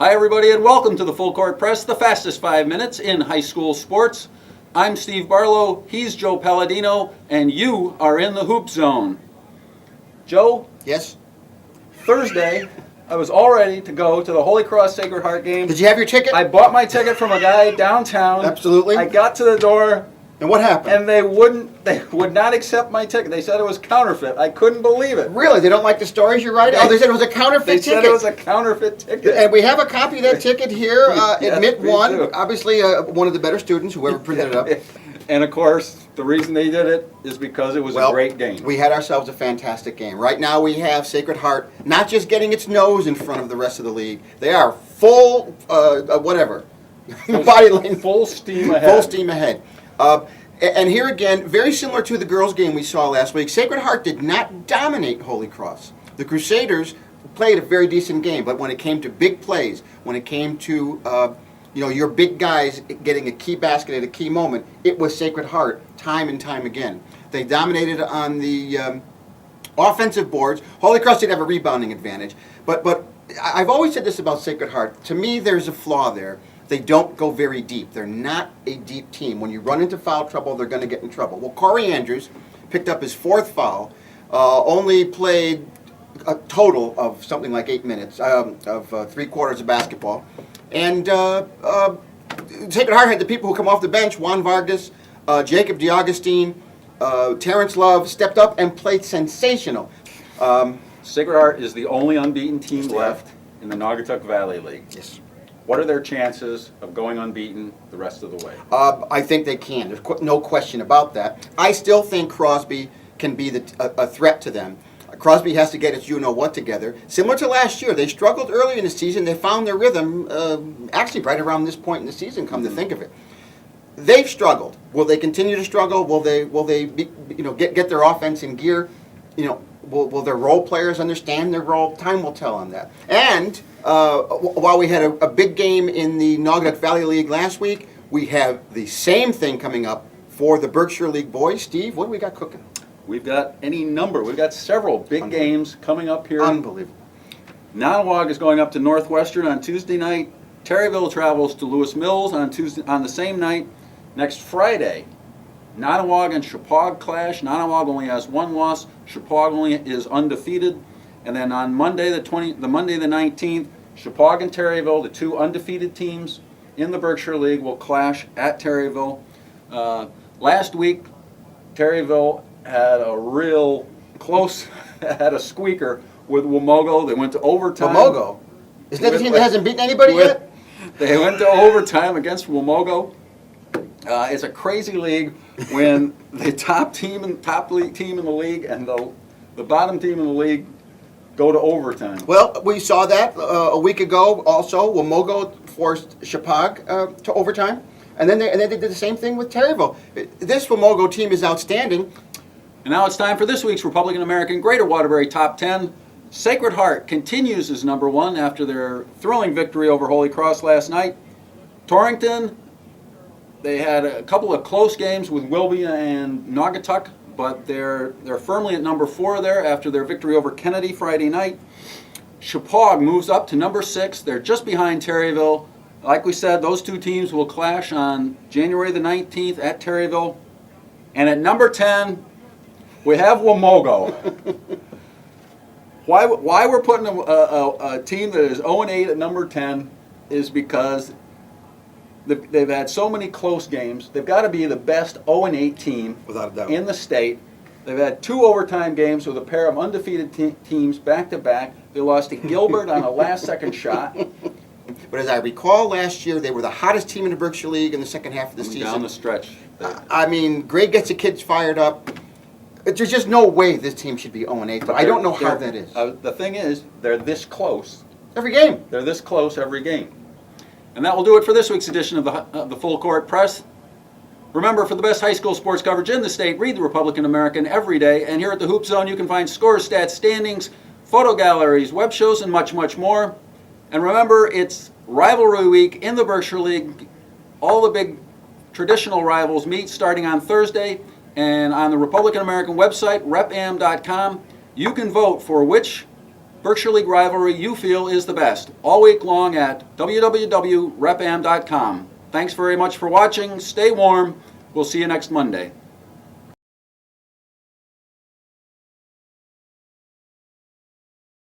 Hi, everybody, and welcome to the Full Court Press, the fastest 5 minutes in high school sports. I'm Steve Barlow, he's Joe Palladino, and you are in the Hoop Zone. Joe? Yes? Thursday, I was all ready to go to the Holy Cross Sacred Heart game. Did you have your ticket? I bought my ticket from a guy downtown. Absolutely. I got to the door, And what happened? and they would not accept my ticket. They said it was counterfeit. I couldn't believe it. Really? They don't like the stories you write? Oh, they said it was a counterfeit They ticket. said it was a counterfeit ticket. And we have a copy of that ticket here Yes, at we MIT1. do. Obviously, one of the better students, whoever printed it up. And of course, the reason they did it is because it was a great game. We had ourselves a fantastic game. Right now we have Sacred Heart not just getting its nose in front of the rest of the league. They are full, body length. Full steam ahead. Full steam ahead. And here again, very similar to the girls' game we saw last week, Sacred Heart did not dominate Holy Cross. The Crusaders played a very decent game, but when it came to big plays, when it came to your big guys getting a key basket at a key moment, it was Sacred Heart time and time again. They dominated on the offensive boards. Holy Cross did have a rebounding advantage, but I've always said this about Sacred Heart. To me, there's a flaw there. They don't go very deep. They're not a deep team. When you run into foul trouble, they're going to get in trouble. Well, Corey Andrews picked up his fourth foul, only played a total of something like 8 minutes, of 3 quarters of basketball. And Sacred Heart had the people who come off the bench, Juan Vargas, Jacob DiAugustine, Terrence Love, stepped up and played sensational. Sacred Heart is the only unbeaten team Yes, they left in the Naugatuck Valley League. Yes. What are their chances of going unbeaten the rest of the way? I think they can. There's no question about that. I still think Crosby can be a threat to them. Crosby has to get its you-know-what together. Similar to last year, they struggled early in the season. They found their rhythm actually right around this point in the season, come to think of it. They've struggled. Will they continue to struggle? Will they get their offense in gear? Will their role players understand their role? Time will tell on that. And while we had a big game in the Naugatuck Valley League last week, we have the same thing coming up for the Berkshire League boys. Steve, what do we got cooking? We've got any number. We've got several big games coming up here. Unbelievable. Nonawog is going up to Northwestern on Tuesday night. Terryville travels to Lewis Mills on the same night. Next Friday, Nonawog and Chippewa clash. Nonawog only has 1 loss. Chippewa only is undefeated. And then on Monday the 19th, Chippewa and Terryville, the 2 undefeated teams in the Berkshire League, will clash at Terryville. Last week, Terryville had a real close, had a squeaker with Wamogo. They went to overtime. Wamogo? Isn't that the team that hasn't beaten anybody yet? They went to overtime against Wamogo. It's a crazy league when the top team and league team in the league and the bottom team in the league go to overtime. Well, we saw that a week ago also. Wamogo forced Chippewa to overtime. And then they did the same thing with Terryville. This Wamogo team is outstanding. And now it's time for this week's Republican American Greater Waterbury Top 10. Sacred Heart continues as number 1 after their thrilling victory over Holy Cross last night. Torrington, they had a couple of close games with Wilby and Naugatuck, but they're firmly at number 4 there after their victory over Kennedy Friday night. Chippewa moves up to number 6. They're just behind Terryville. Like we said, those 2 teams will clash on January the 19th at Terryville. And at number 10, we have Wamogo. Why we're putting a team that is 0-8 at number 10 is because they've had so many close games. They've got to be the best 0-8 team Without a doubt. in the state. They've had 2 overtime games with a pair of undefeated teams back-to-back. They lost to Gilbert on a last-second shot. But as I recall, last year they were the hottest team in the Berkshire League in the second half of the season. Down the stretch. I mean, Greg gets the kids fired up. There's just no way this team should be 0-8, but I don't know how that is. The thing is, they're this close. Every game. They're this close every game. And that will do it for this week's edition of the Full Court Press. Remember, for the best high school sports coverage in the state, read the Republican American every day. And here at the Hoop Zone, you can find scores, stats, standings, photo galleries, web shows, and much, much more. And remember, it's rivalry week in the Berkshire League. All the big traditional rivals meet starting on Thursday. And on the Republican American website, repam.com, you can vote for which Berkshire League rivalry you feel is the best, all week long at www.repam.com. Thanks very much for watching. Stay warm. We'll see you next Monday.